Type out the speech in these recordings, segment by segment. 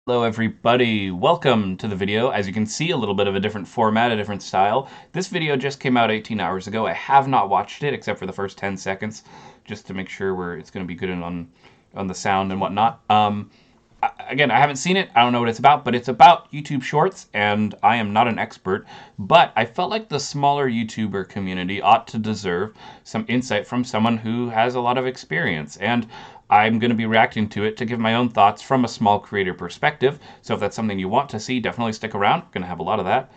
Hello everybody, welcome to the video. As you can see, a little bit of a different format, a different style. This video just came out 18 hours ago. I have not watched it except for the first 10 seconds, just to make sure it's going to be good on the sound and whatnot. Again, I haven't seen it. I don't know what it's about, but it's about YouTube Shorts, and I am not an expert, but I felt like the smaller YouTuber community ought to deserve some insight from someone who has a lot of experience, and I'm going to be reacting to it to give my own thoughts from a small creator perspective. So if that's something you want to see, definitely stick around. We're going to have a lot of that,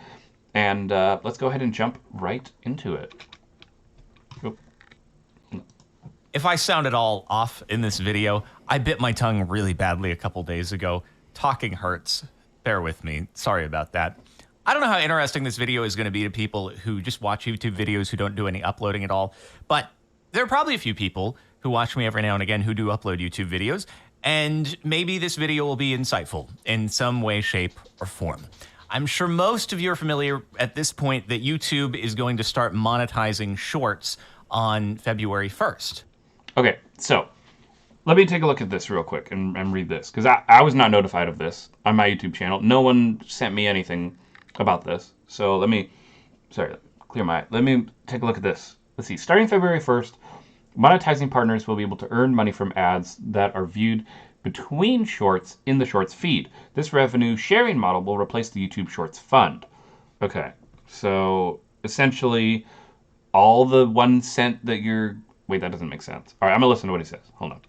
and let's go ahead and jump right into it. Oh. If I sound at all off in this video, I bit my tongue really badly a couple days ago. Talking hurts. Bear with me. Sorry about that. I don't know how interesting this video is going to be to people who just watch YouTube videos who don't do any uploading at all, but there are probably a few people who watch me every now and again who do upload YouTube videos, and maybe this video will be insightful in some way, shape, or form. I'm sure most of you are familiar at this point that YouTube is going to start monetizing Shorts on February 1st. Okay, so let me take a look at this real quick and read this, because I was not notified of this on my YouTube channel. No one sent me anything about this. So let me take a look at this. Let's see, starting February 1st, monetizing partners will be able to earn money from ads that are viewed between shorts in the Shorts feed. This revenue sharing model will replace the YouTube Shorts fund. Okay, so essentially all the 1 cent that you're... Wait, that doesn't make sense. All right, I'm gonna listen to what he says. Hold on.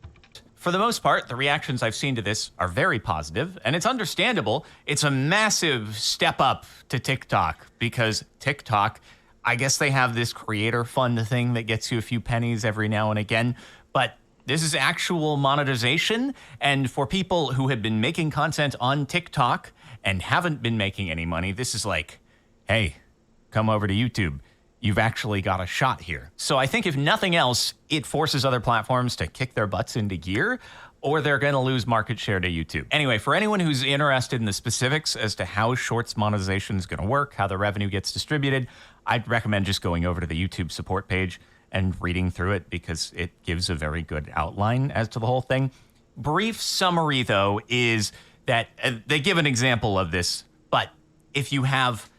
For the most part, the reactions I've seen to this are very positive, and it's understandable. It's a massive step up to TikTok, because TikTok, I guess they have this creator fund thing that gets you a few pennies every now and again, but this is actual monetization. And for people who have been making content on TikTok and haven't been making any money, this is like, hey, come over to YouTube. You've actually got a shot here. So I think if nothing else, it forces other platforms to kick their butts into gear, or they're going to lose market share to YouTube. Anyway, for anyone who's interested in the specifics as to how Shorts monetization is going to work, how the revenue gets distributed, I'd recommend just going over to the YouTube support page and reading through it, because it gives a very good outline as to the whole thing. Brief summary, though, is that they give an example of this, but if you have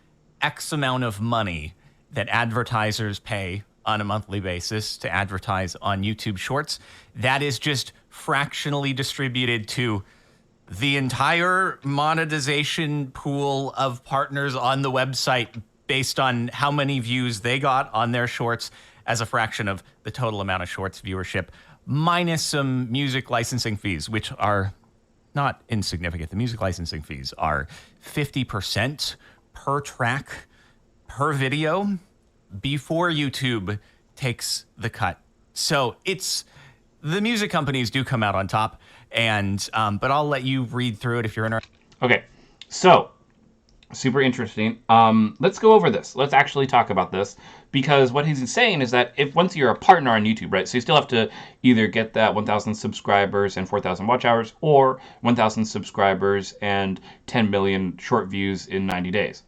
X amount of money that advertisers pay on a monthly basis to advertise on YouTube Shorts, that is just fractionally distributed to the entire monetization pool of partners on the website based on how many views they got on their shorts as a fraction of the total amount of Shorts viewership, minus some music licensing fees, which are not insignificant. The music licensing fees are 50% per track per video before YouTube takes the cut. So it's, the music companies do come out on top, and but I'll let you read through it if you're interested. Okay, so super interesting. Let's go over this. Let's actually talk about this, because what he's saying is that if once you're a partner on YouTube, right, so you still have to either get that 1,000 subscribers and 4,000 watch hours, or 1,000 subscribers and 10 million short views in 90 days.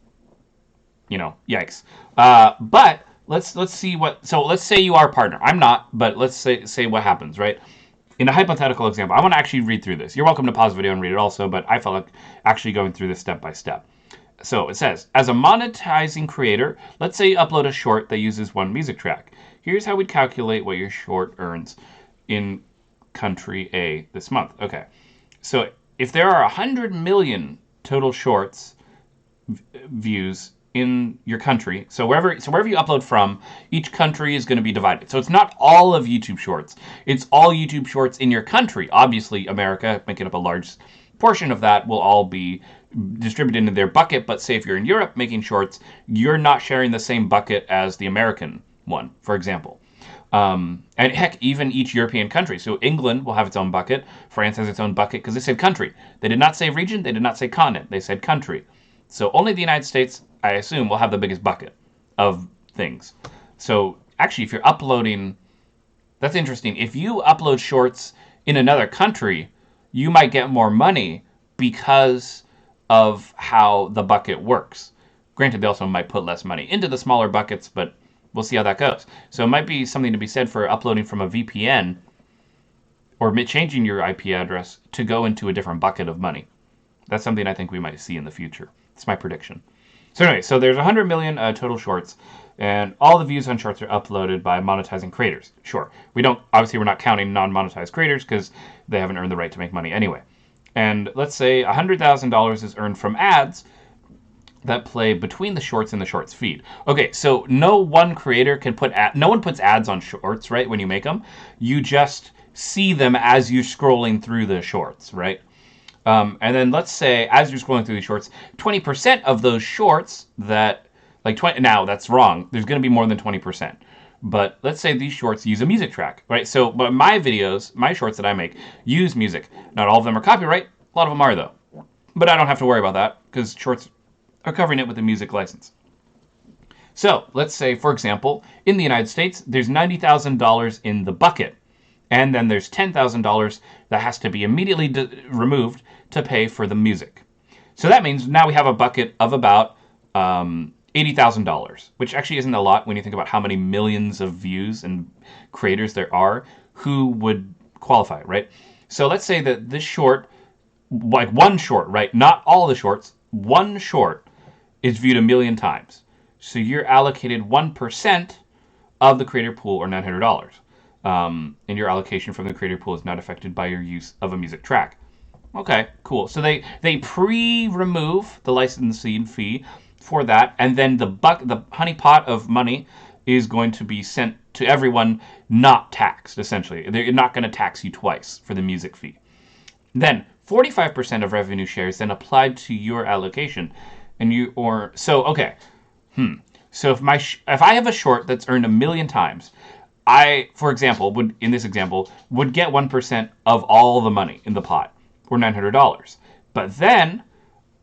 You know, yikes. But let's see what, so let's say you are a partner. I'm not, but let's say what happens, right? In a hypothetical example, I want to actually read through this. You're welcome to pause the video and read it also, but I felt like actually going through this step by step. So it says, as a monetizing creator, let's say you upload a short that uses one music track. Here's how we'd calculate what your short earns in country A this month. Okay, so if there are 100 million total shorts views in your country, so wherever you upload from, each country is going to be divided. So it's not all of YouTube Shorts. It's all YouTube Shorts in your country. Obviously, America, making up a large portion of that, will all be distributed into their bucket. But say if you're in Europe making shorts, you're not sharing the same bucket as the American one, for example. And heck, even each European country. So England will have its own bucket. France has its own bucket, because they said country. They did not say region. They did not say continent. They said country. So only the United States, I assume, will have the biggest bucket of things. So actually, if you're uploading, that's interesting. If you upload shorts in another country, you might get more money because of how the bucket works. Granted, they also might put less money into the smaller buckets, but we'll see how that goes. So it might be something to be said for uploading from a VPN or changing your IP address to go into a different bucket of money. That's something I think we might see in the future. It's my prediction. So anyway, so there's 100 million total shorts, and all the views on shorts are uploaded by monetizing creators. Sure, we're not counting non-monetized creators because they haven't earned the right to make money anyway. And let's say $100,000 is earned from ads that play between the shorts and the shorts feed. Okay, so no one creator can no one puts ads on shorts, right? When you make them, you just see them as you're scrolling through the shorts, right? And then let's say as you're scrolling through the shorts, 20% of those shorts now that's wrong. There's going to be more than 20%. But let's say these shorts use a music track, right? So, but my videos, my shorts that I make use music. Not all of them are copyright. A lot of them are though. But I don't have to worry about that because shorts are covering it with a music license. So let's say, for example, in the United States, there's $90,000 in the bucket. And then there's $10,000 that has to be immediately removed to pay for the music. So that means now we have a bucket of about $80,000, which actually isn't a lot when you think about how many millions of views and creators there are who would qualify, right? So let's say that this short, like one short, right? Not all the shorts, one short is viewed 1 million times. So you're allocated 1% of the creator pool, or $900. And your allocation from the creator pool is not affected by your use of a music track. Okay, cool. So they pre-remove the licensing fee for that, and then the honey pot of money is going to be sent to everyone not taxed, essentially. They're not going to tax you twice for the music fee. Then 45% of revenue share is then applied to your allocation. So if I have a short that's earned 1 million times, I, for example, would get 1% of all the money in the pot, or $900. But then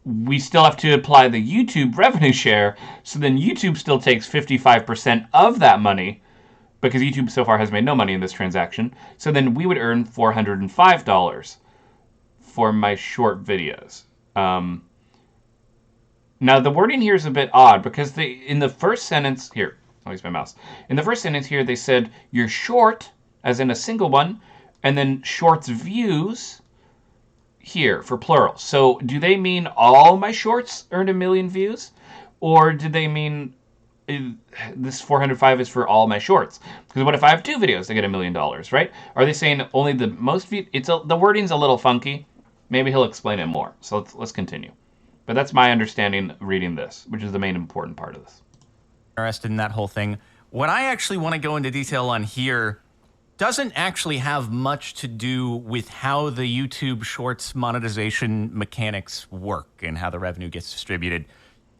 we still have to apply the YouTube revenue share, so then YouTube still takes 55% of that money, because YouTube so far has made no money in this transaction. So then we would earn $405 for my short videos. Now the wording here is a bit odd, because in the first sentence here, I'll use my mouse. In the first sentence here, they said your short, as in a single one, and then shorts views here for plural. So do they mean all my shorts earned 1 million views? Or do they mean this 405 is for all my shorts? Because what if I have 2 videos that get $1 million, right? Are they saying only the most views? The wording's a little funky. Maybe he'll explain it more. So let's continue. But that's my understanding reading this, which is the main important part of this. Interested in that whole thing. What I actually want to go into detail on here doesn't actually have much to do with how the YouTube Shorts monetization mechanics work and how the revenue gets distributed.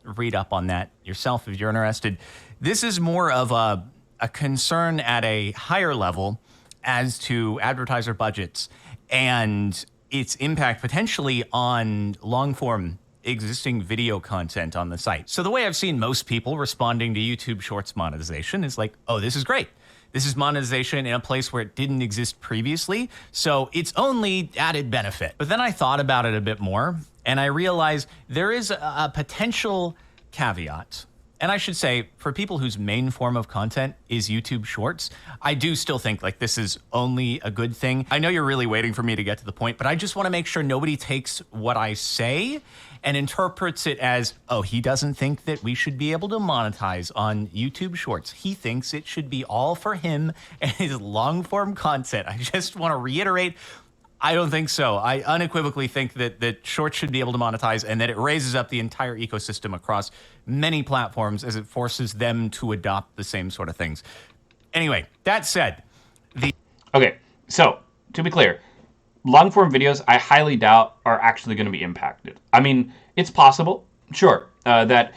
Read up on that yourself if you're interested. This is more of a concern at a higher level as to advertiser budgets and its impact potentially on long-form existing video content on the site. So the way I've seen most people responding to YouTube Shorts monetization is like, oh, this is great. This is monetization in a place where it didn't exist previously, so it's only added benefit. But then I thought about it a bit more, and I realized there is a potential caveat. And I should say, for people whose main form of content is YouTube Shorts, I do still think like this is only a good thing. I know you're really waiting for me to get to the point, but I just want to make sure nobody takes what I say and interprets it as, oh, he doesn't think that we should be able to monetize on YouTube Shorts. He thinks it should be all for him and his long-form content. I just want to reiterate, I don't think so. I unequivocally think that Shorts should be able to monetize and that it raises up the entire ecosystem across many platforms as it forces them to adopt the same sort of things. Anyway, that said, Okay, so to be clear, long-form videos I highly doubt are actually going to be impacted. I mean, it's possible, sure, but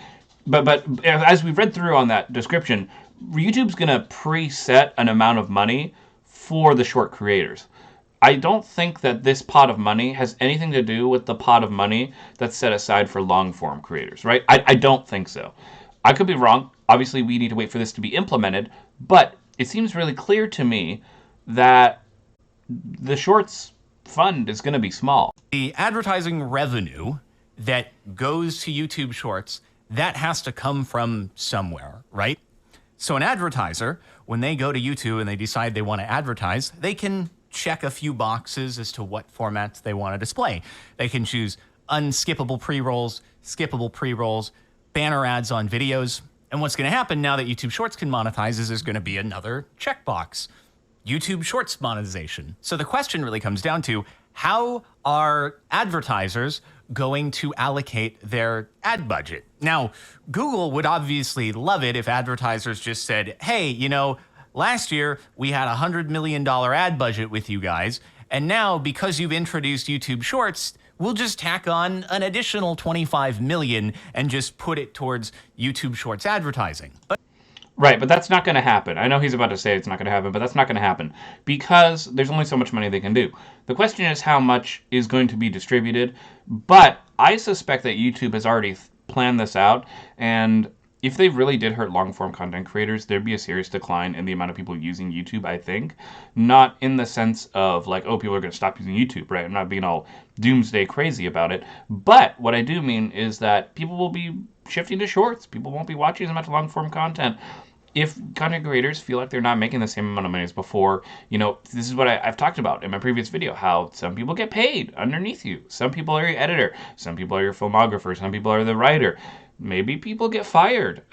as we've read through on that description, YouTube's going to preset an amount of money for the short creators. I don't think that this pot of money has anything to do with the pot of money that's set aside for long-form creators, right? I don't think so. I could be wrong. Obviously, we need to wait for this to be implemented, but it seems really clear to me that the Shorts fund is going to be small. The advertising revenue that goes to YouTube Shorts, that has to come from somewhere, right? So an advertiser, when they go to YouTube and they decide they want to advertise, they can check a few boxes as to what formats they want to display. They can choose unskippable pre-rolls, skippable pre-rolls, banner ads on videos. And what's going to happen now that YouTube Shorts can monetize is there's going to be another checkbox. YouTube Shorts monetization. So the question really comes down to, how are advertisers going to allocate their ad budget? Now, Google would obviously love it if advertisers just said, hey, you know, last year we had a $100 million ad budget with you guys, and now because you've introduced YouTube Shorts, we'll just tack on an additional 25 million and just put it towards YouTube Shorts advertising. Right, but that's not going to happen. I know he's about to say it's not going to happen, but that's not going to happen because there's only so much money they can do. The question is how much is going to be distributed, but I suspect that YouTube has already planned this out, and if they really did hurt long-form content creators, there'd be a serious decline in the amount of people using YouTube, I think. Not in the sense of like, oh, people are going to stop using YouTube, right? I'm not being all doomsday crazy about it. But what I do mean is that people will be shifting to shorts. People won't be watching as much long-form content. If content creators feel like they're not making the same amount of money as before, you know, this is what I've talked about in my previous video, how some people get paid underneath you. Some people are your editor. Some people are your filmographer. Some people are the writer. Maybe people get fired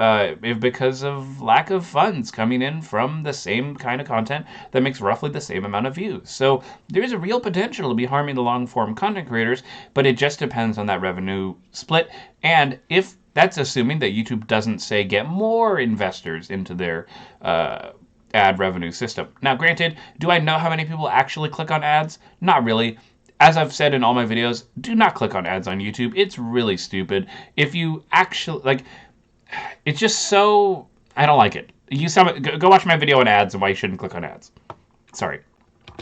because of lack of funds coming in from the same kind of content that makes roughly the same amount of views. So there's a real potential to be harming the long-form content creators, but it just depends on that revenue split. And if that's assuming that YouTube doesn't say get more investors into their ad revenue system. Now, granted, do I know how many people actually click on ads? Not really. As I've said in all my videos, do not click on ads on YouTube. It's really stupid. If you actually, like, it's just so, I don't like it. Go watch my video on ads and why you shouldn't click on ads. Sorry.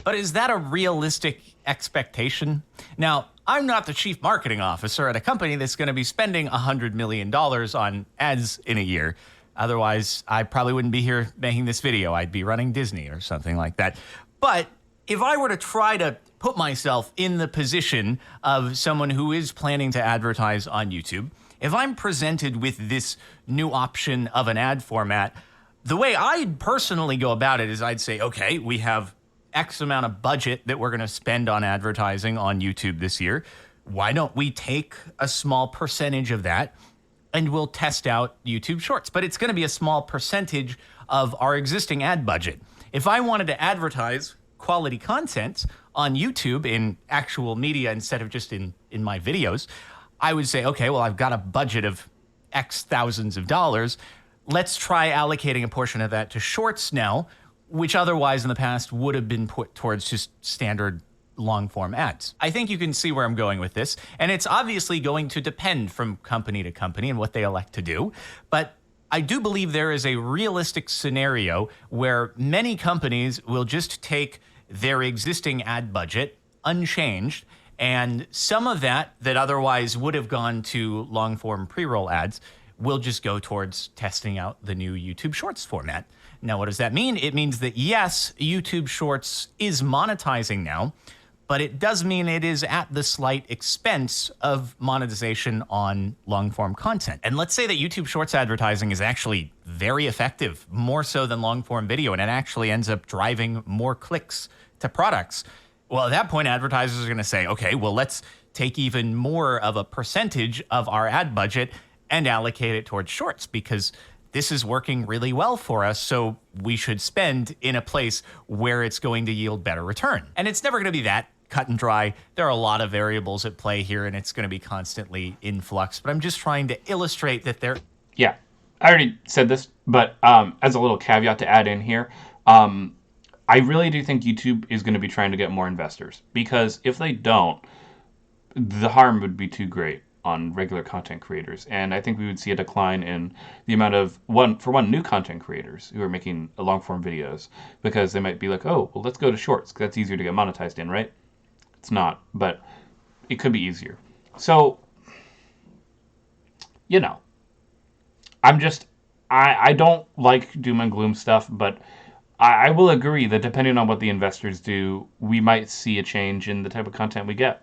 But is that a realistic expectation? Now, I'm not the chief marketing officer at a company that's going to be spending $100 million on ads in a year. Otherwise, I probably wouldn't be here making this video. I'd be running Disney or something like that. But if I were to try to put myself in the position of someone who is planning to advertise on YouTube, if I'm presented with this new option of an ad format, the way I'd personally go about it is I'd say, okay, we have X amount of budget that we're going to spend on advertising on YouTube this year. Why don't we take a small percentage of that and we'll test out YouTube Shorts? But it's going to be a small percentage of our existing ad budget. If I wanted to advertise quality content on YouTube in actual media instead of just in my videos, I would say, okay, well, I've got a budget of X thousands of dollars. Let's try allocating a portion of that to shorts now, which otherwise in the past would have been put towards just standard long-form ads. I think you can see where I'm going with this, and it's obviously going to depend from company to company and what they elect to do, but I do believe there is a realistic scenario where many companies will just take their existing ad budget unchanged, and some of that otherwise would have gone to long-form pre-roll ads will just go towards testing out the new YouTube Shorts format. Now, what does that mean? It means that, yes, YouTube Shorts is monetizing now, but it does mean it is at the slight expense of monetization on long-form content. And let's say that YouTube Shorts advertising is actually very effective, more so than long-form video, and it actually ends up driving more clicks to products. Well, at that point, advertisers are going to say, okay, well, let's take even more of a percentage of our ad budget and allocate it towards shorts because this is working really well for us, so we should spend in a place where it's going to yield better return. And it's never going to be that cut and dry. There are a lot of variables at play here, and it's going to be constantly in flux. But I'm just trying to illustrate that there... Yeah, I already said this, but as a little caveat to add in here, I really do think YouTube is going to be trying to get more investors, because if they don't, the harm would be too great on regular content creators. And I think we would see a decline in the amount of, new content creators who are making long-form videos, because they might be like, oh, well, let's go to shorts, 'cause that's easier to get monetized in, right? It's not, but it could be easier. So, you know, I don't like doom and gloom stuff, but I will agree that depending on what the investors do, we might see a change in the type of content we get.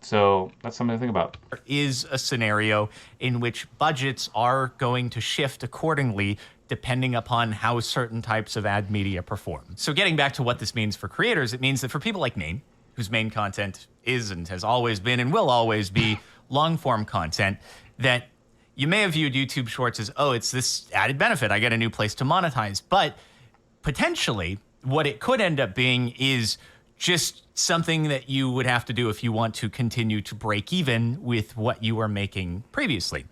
So that's something to think about. There is a scenario in which budgets are going to shift accordingly depending upon how certain types of ad media perform. So getting back to what this means for creators, it means that for people like me, whose main content is and has always been and will always be long form content that you may have viewed YouTube Shorts as, oh, it's this added benefit. I get a new place to monetize. But potentially, what it could end up being is just something that you would have to do if you want to continue to break even with what you were making previously.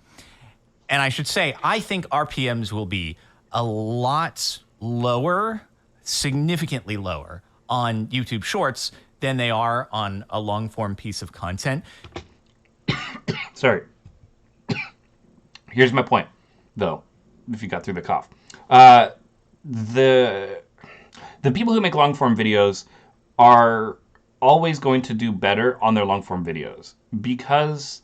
And I should say, I think RPMs will be a lot lower, significantly lower on YouTube Shorts than they are on a long form piece of content. Sorry. Here's my point, though, if you got through the cough. The people who make long form videos are always going to do better on their long form videos because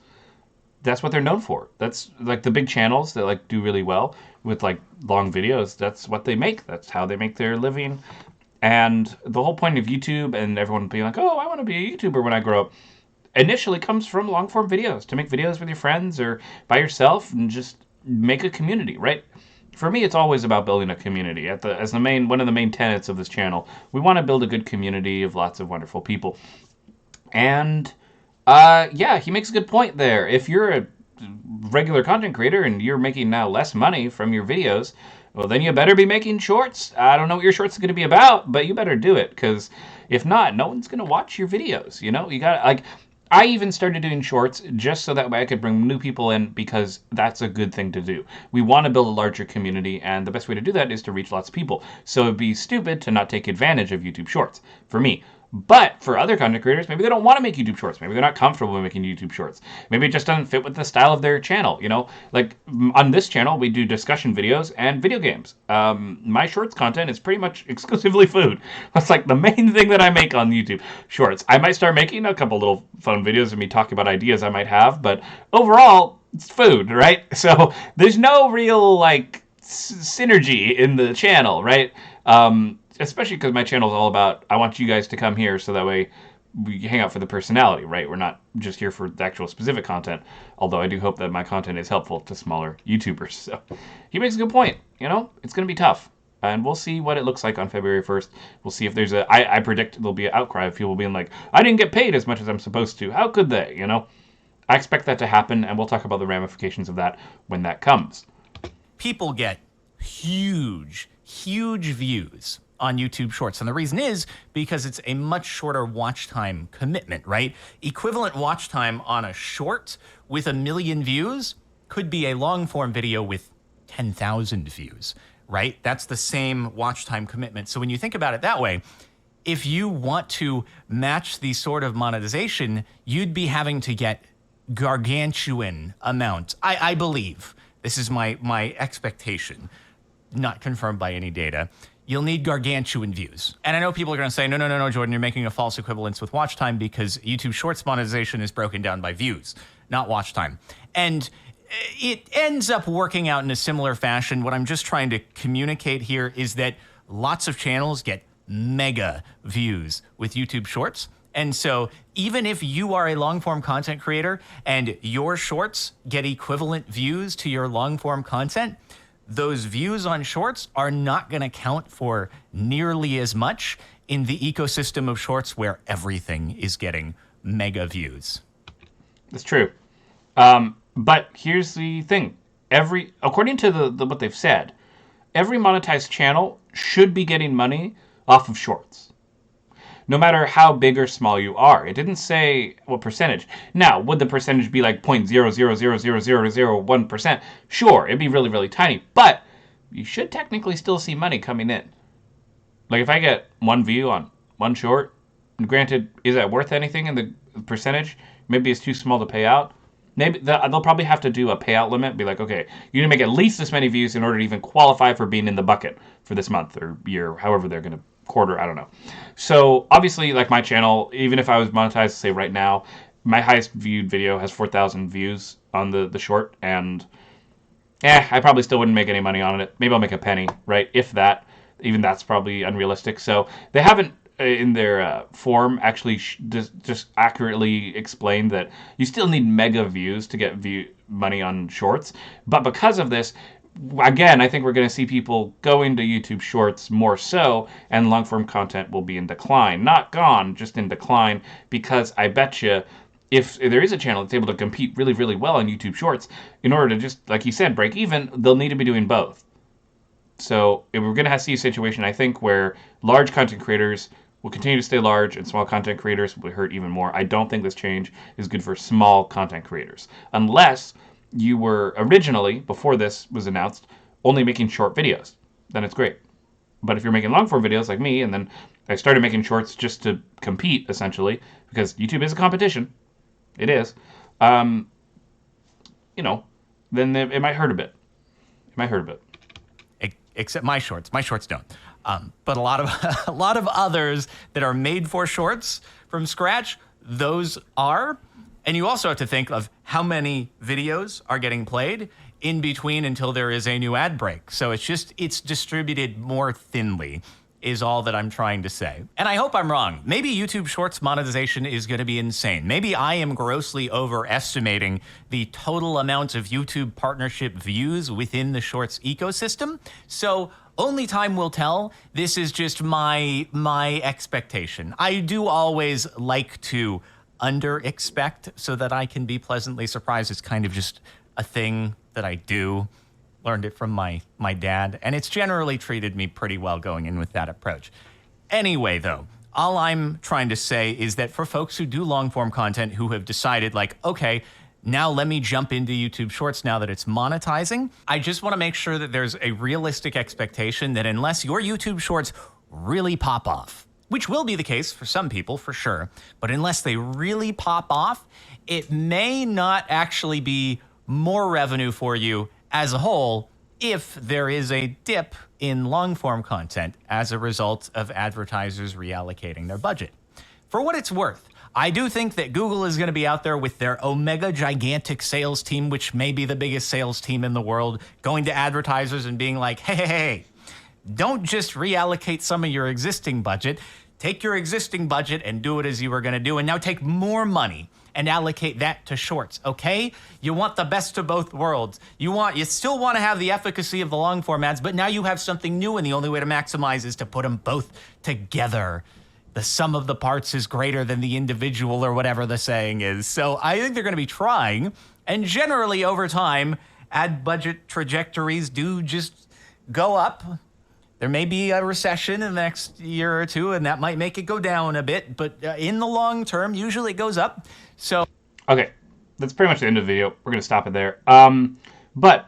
that's what they're known for. That's like the big channels that like do really well with like long videos. That's what they make. That's how they make their living. And the whole point of YouTube and everyone being like, oh, I want to be a YouTuber when I grow up, initially comes from long form videos, to make videos with your friends or by yourself and just make a community, right? For me, it's always about building a community. As one of the main tenets of this channel, we want to build a good community of lots of wonderful people. And yeah, he makes a good point there. If you're a regular content creator and you're making now less money from your videos, well, then you better be making shorts. I don't know what your shorts are going to be about, but you better do it, because if not, no one's going to watch your videos. You know, you got like. I even started doing shorts just so that way I could bring new people in, because that's a good thing to do. We want to build a larger community, and the best way to do that is to reach lots of people. So it'd be stupid to not take advantage of YouTube Shorts, for me. But for other content creators, maybe they don't want to make YouTube Shorts. Maybe they're not comfortable making YouTube Shorts. Maybe it just doesn't fit with the style of their channel, you know? Like, on this channel, we do discussion videos and video games. My Shorts content is pretty much exclusively food. That's like the main thing that I make on YouTube Shorts. I might start making a couple little fun videos of me talking about ideas I might have, but overall, it's food, right? So there's no real, like, synergy in the channel, right? Especially because my channel is all about, I want you guys to come here so that way we hang out for the personality, right? We're not just here for the actual specific content, although I do hope that my content is helpful to smaller YouTubers. So he makes a good point, you know? It's going to be tough. And we'll see what it looks like on February 1st. We'll see if there's I predict there'll be an outcry of people being like, I didn't get paid as much as I'm supposed to. How could they, you know? I expect that to happen, and we'll talk about the ramifications of that when that comes. People get huge views on YouTube Shorts. And the reason is because it's a much shorter watch time commitment, right? Equivalent watch time on a short with 1 million views could be a long form video with 10,000 views, right? That's the same watch time commitment. So when you think about it that way, if you want to match the sort of monetization, you'd be having to get gargantuan amounts. I believe, this is my expectation, not confirmed by any data, you'll need gargantuan views. And I know people are going to say, no, Jordan, you're making a false equivalence with watch time because YouTube Shorts monetization is broken down by views, not watch time. And it ends up working out in a similar fashion. What I'm just trying to communicate here is that lots of channels get mega views with YouTube Shorts. And so even if you are a long-form content creator and your shorts get equivalent views to your long-form content, those views on shorts are not going to count for nearly as much in the ecosystem of shorts where everything is getting mega views. That's true. But here's the thing. According to the what they've said, every monetized channel should be getting money off of shorts, no matter how big or small you are. It didn't say what percentage. Now, would the percentage be like 0.0000001%? Sure, it'd be really, really tiny, but you should technically still see money coming in. Like if I get one view on one short, granted, is that worth anything in the percentage? Maybe it's too small to pay out. Maybe they'll probably have to do a payout limit. Be like, okay, you need to make at least this many views in order to even qualify for being in the bucket for this month or year, however they're going to quarter, I don't know. So obviously, like my channel, even if I was monetized, say right now, my highest viewed video has 4,000 views on the short, and I probably still wouldn't make any money on it. Maybe I'll make a penny, right? If that. Even that's probably unrealistic. So they haven't in their form actually just accurately explained that you still need mega views to get money on shorts. But because of this, again, I think we're going to see people going to YouTube Shorts more so, and long-form content will be in decline. Not gone, just in decline, because I bet you if there is a channel that's able to compete really, really well on YouTube Shorts, in order to just, like you said, break even, they'll need to be doing both. So if we're going to see a situation, I think, where large content creators will continue to stay large and small content creators will be hurt even more. I don't think this change is good for small content creators. Unless you were originally, before this was announced, only making short videos. Then it's great. But if you're making long form videos like me, and then I started making shorts just to compete, essentially, because YouTube is a competition. It is. You know, then it might hurt a bit. It might hurt a bit. Except my shorts. My shorts don't. But a lot of a lot of others that are made for shorts from scratch, those are. And you also have to think of how many videos are getting played in between until there is a new ad break. So it's distributed more thinly is all that I'm trying to say. And I hope I'm wrong. Maybe YouTube Shorts monetization is going to be insane. Maybe I am grossly overestimating the total amount of YouTube partnership views within the Shorts ecosystem. So only time will tell. This is just my expectation. I do always like to under-expect so that I can be pleasantly surprised. It's kind of just a thing that I do. Learned it from my dad, and it's generally treated me pretty well going in with that approach. Anyway, though, all I'm trying to say is that for folks who do long-form content who have decided, like, okay, now let me jump into YouTube Shorts now that it's monetizing, I just want to make sure that there's a realistic expectation that unless your YouTube Shorts really pop off, which will be the case for some people, for sure, but unless they really pop off, it may not actually be more revenue for you as a whole if there is a dip in long-form content as a result of advertisers reallocating their budget. For what it's worth, I do think that Google is going to be out there with their omega gigantic sales team, which may be the biggest sales team in the world, going to advertisers and being like, hey, don't just reallocate some of your existing budget. Take your existing budget and do it as you were going to do, and now take more money and allocate that to shorts, okay? You want the best of both worlds. You still want to have the efficacy of the long form ads, but now you have something new, and the only way to maximize is to put them both together. The sum of the parts is greater than the individual, or whatever the saying is. So I think they're going to be trying, and generally over time, ad budget trajectories do just go up. There may be a recession in the next year or two, and that might make it go down a bit, but in the long term, usually it goes up. So, okay, that's pretty much the end of the video. We're going to stop it there. But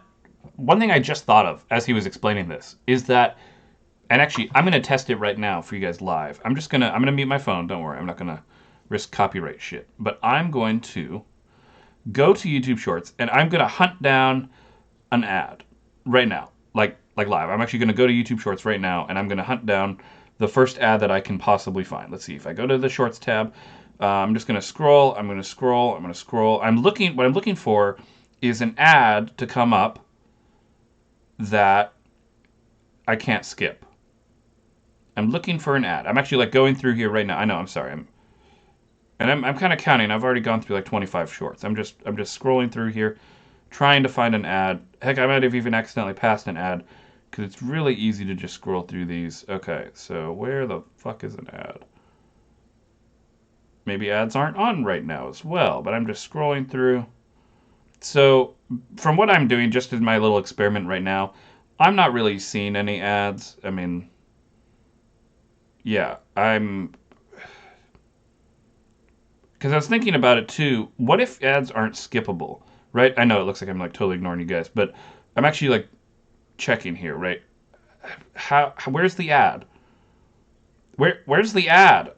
one thing I just thought of as he was explaining this is that, and actually, I'm going to test it right now for you guys live. I'm going to mute my phone. Don't worry. I'm not going to risk copyright shit. But I'm going to go to YouTube Shorts, and I'm going to hunt down an ad right now, like live. I'm actually going to go to YouTube Shorts right now, and I'm going to hunt down the first ad that I can possibly find. Let's see. If I go to the Shorts tab, I'm just going to scroll. I'm going to scroll. I'm going to scroll. What I'm looking for is an ad to come up that I can't skip. I'm looking for an ad. I'm actually like going through here right now. I know. I'm sorry. I'm kind of counting. I've already gone through like 25 shorts. I'm just scrolling through here, trying to find an ad. Heck, I might have even accidentally passed an ad, because it's really easy to just scroll through these. Okay, so where the fuck is an ad? Maybe ads aren't on right now as well, but I'm just scrolling through. So from what I'm doing, just in my little experiment right now, I'm not really seeing any ads. I mean, yeah, because I was thinking about it too. What if ads aren't skippable, right? I know it looks like I'm like totally ignoring you guys, but I'm actually like checking here, right? Where's the ad? Where's the ad?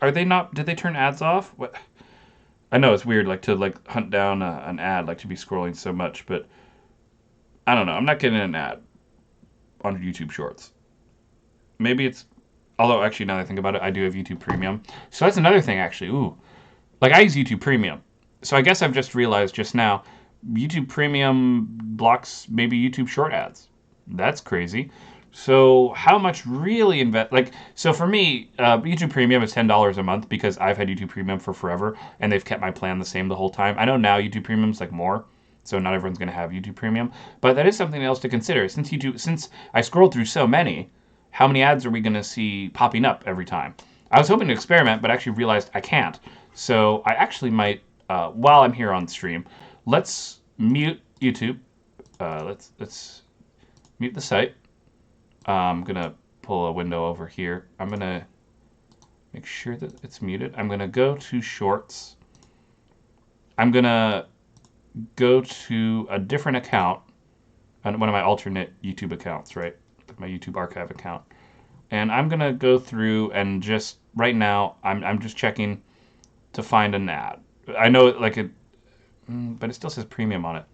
Are they not? Did they turn ads off? What? I know it's weird, like to like hunt down an ad, like to be scrolling so much, but I don't know. I'm not getting an ad on YouTube Shorts. Maybe it's, although actually now that I think about it, I do have YouTube Premium, so that's another thing actually. Ooh, like I use YouTube Premium, so I guess I've just realized just now, YouTube Premium blocks maybe YouTube Short ads. That's crazy. So how much really so for me, YouTube Premium is $10 a month because I've had YouTube Premium for forever and they've kept my plan the same the whole time. I know now YouTube Premium's like more, so not everyone's going to have YouTube Premium, but that is something else to consider. Since I scrolled through so many, how many ads are we going to see popping up every time? I was hoping to experiment, but actually realized I can't. So I actually might while I'm here on stream. Let's mute YouTube. Let's mute the site. I'm gonna pull a window over here. I'm gonna make sure that it's muted. I'm gonna go to Shorts. I'm gonna go to a different account, on one of my alternate YouTube accounts, right? My YouTube archive account. And I'm gonna go through and just right now I'm just checking to find an ad. I know like it, but it still says premium on it.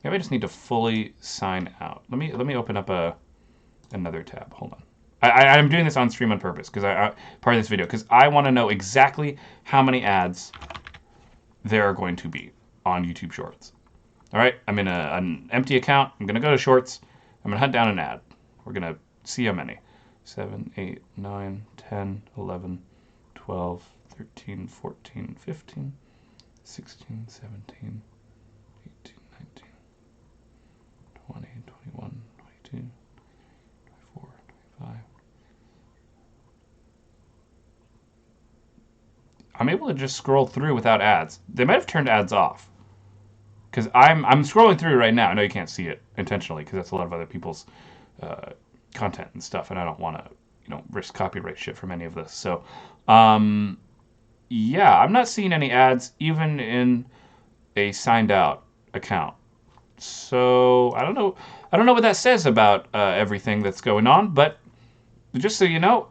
Maybe I just need to fully sign out. Let me open up another tab. Hold on. I'm doing this on stream on purpose because I part of this video because I want to know exactly how many ads there are going to be on YouTube Shorts. All right, I'm in an empty account. I'm gonna go to Shorts. I'm gonna hunt down an ad. We're gonna see how many. 7, 8, 9, 10, 11, 12, 13, 14, 15, 16, 17, 18, 19, 20, 21, 22, 24, 25. I'm able to just scroll through without ads. They might have turned ads off. Because I'm scrolling through right now. I know you can't see it intentionally because that's a lot of other people's content and stuff, and I don't want to, risk copyright shit from any of this. So, yeah, I'm not seeing any ads even in a signed out account. So I don't know what that says about everything that's going on. But just so you know,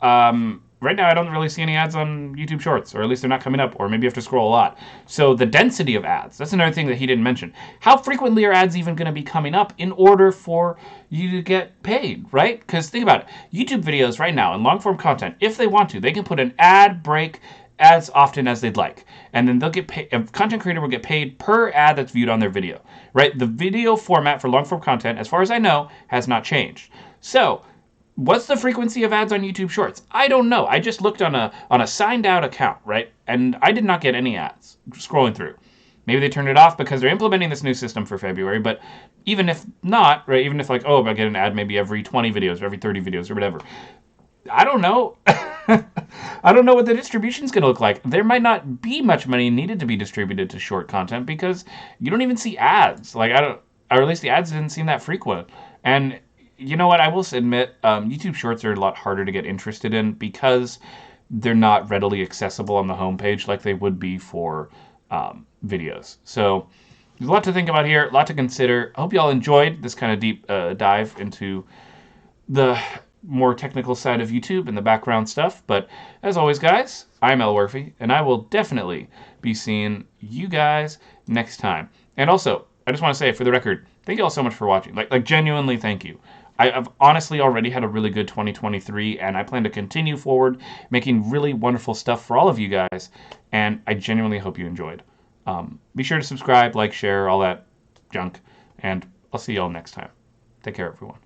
right now I don't really see any ads on YouTube Shorts, or at least they're not coming up, or maybe you have to scroll a lot. So the density of ads, that's another thing that he didn't mention. How frequently are ads even going to be coming up in order for you to get paid, right? Because think about it. YouTube videos right now and long form content, if they want to, they can put an ad break as often as they'd like. And then they'll get paid, a content creator will get paid per ad that's viewed on their video, right? The video format for long form content, as far as I know, has not changed. So what's the frequency of ads on YouTube Shorts? I don't know. I just looked on a signed out account, right? And I did not get any ads scrolling through. Maybe they turned it off because they're implementing this new system for February. But even if not, right? Even if like, oh, I get an ad maybe every 20 videos or every 30 videos or whatever. I don't know. I don't know what the distribution is going to look like. There might not be much money needed to be distributed to short content because you don't even see ads. Like or at least the ads didn't seem that frequent. And you know what? I will admit, YouTube Shorts are a lot harder to get interested in because they're not readily accessible on the homepage like they would be for videos. So there's a lot to think about here, a lot to consider. I hope you all enjoyed this kind of deep dive into the more technical side of YouTube and the background stuff. But as always, guys, I'm Elwirfy, and I will definitely be seeing you guys next time. And also, I just want to say, for the record, thank you all so much for watching. Like genuinely, thank you. I've honestly already had a really good 2023, and I plan to continue forward making really wonderful stuff for all of you guys, and I genuinely hope you enjoyed. Be sure to subscribe, like, share, all that junk, and I'll see you all next time. Take care, everyone.